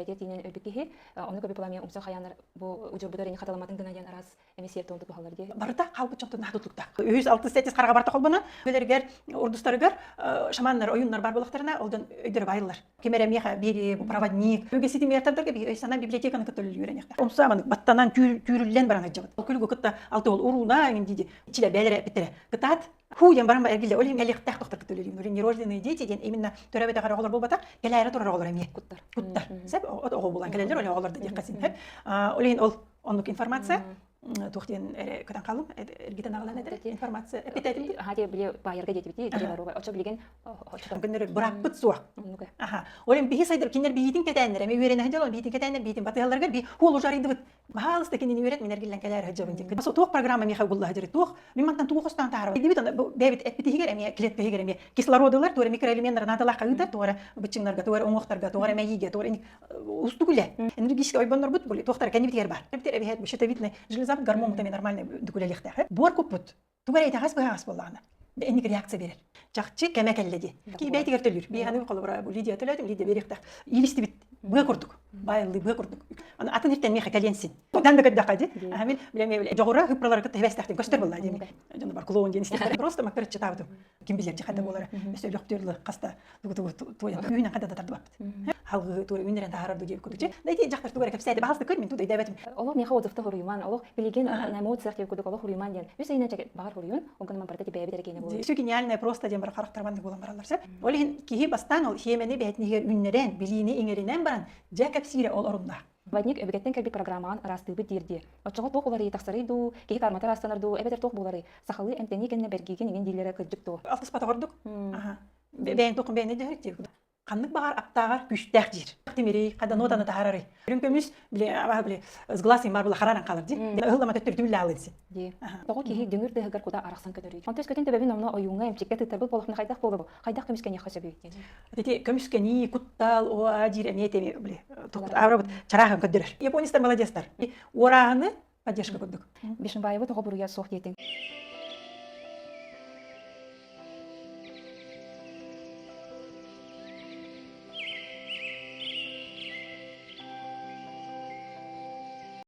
Тинен өбекеһи оны көбе пламия умса хаянар бу ужурбудар ини хаталаматын гына ден арас эмисиер тонту бахалар ди. Барда қалбы чоңтон хатутлукта. 106 карга барта холбана. Өлергер урдустарыгар шаманнар оюннар бар булактарына олдан өйдөр байлар. Кемере меха бери проводник. Бүгесити мертардарга би сана библиотеканы көтөлү үйрөнөк. Омсаман баттанан түйрүллен барана жабыт. Күлгө кытта алты ол уруна инди ичиле белере битере. Кытат хуян барам эргиле олим электах доктор көтөлү. Нерожденные дети ден именно төрөбөтө караголор болбата. Келайра турар эме. Куттар. Сеп ого булан келелер оларды диккасин. Олин ол онлук информация тухтен көтөн калым эргитен агалан информация эпитетим Хаде биле байырга жети бити дебару очо билген гүннөр бураппыт суак. Аха. Олим бихи сайдыр кинер бихитин кетенер эме үйренен хадел бихитин кетенер бихитин батыяларга би хулу жарыйды баалыста кинен үйрет мен эргилен келер хаджабын дик. Со тух программа меха булла хаджыр тух мимантан тухостан таарып. Дибит бебит эпитигер эме клеткагер эме кислородылар тура микроэлементтер надалака ыда тура бычыңнарга тура оңоктарга тура мейиге тура устугуле. Энергетический ойбоннор бут були тухтар канибитер бар. Эптер бихет бишетевитне запад гормон тами нормальный дукулелихтах. Боркупут. Тугарей тагас багас боллана. Эник реакция берер. Чакчы кемекелледи. Ки бейтигер төлүр. Би аны колобра Лидия төлөдүм, Лидия берихтах. Илисти бит. Быга курдук. Байлы быга курдук. Аны атын иртен меха каленсин. Одан да кадда кади. Амил билеме жогора хыпралар кытта хебестахтын көстөр болла деми. Жана бар клоун ден истер. Просто макар чатабым. Ким билер жахада болара. Өсө лөктөрлү каста туя. Үйнөн када да тардып. Халгы тура үйнөрөн таарарды кеп көтүчү. Дайти жактар тугара кепсайды баалды көрмүн тудай дабетим. Олог меха отзывта хуруйман, олог билеген эмоциялар кеп көтүк олог хуруйман ден. Үс айна чак багар хуруйун, оган ман партати бебитер кейне болду. Всё гениальное просто дем бар характарманды болан баралар. Олин кихи бастан ол хемени бетнигер үннерен, билини иңеринен баран жакап сире ол орунда. Вадник өбөгеттен келбек программаан растыбы дирди. Очого ток улары тахсарыйду, кихи карматар астанарду, эбетер ток булары. Сахалы эмтени кенне бергиген иген дилере кырдыкту. Алтыс пата гордук. Аха. Бен токун бен дерек. Каннык багар аптагар күчтәк жир. Тимери када нотаны таарары. Үрүнкөмүс биле аба биле ызгласын бар була хараран калыр ди. Ыгылама төттүр дүлле алынсын. Ди. Того кихи дөңүр дегер куда араксан көтөрүй. Онтес көтен тебебин омно оюңга эмчекке тыбыл болохна кайдак болду. Кайдак көмүскө яхаса бүйт. Дети көмүскө ни куттал о ажир эметеми биле. Токут аврабыт чараган көдөрөр. Японистар молодецтар. Ораганы поддержка көдүк. Бишинбаева того буруя сох детин.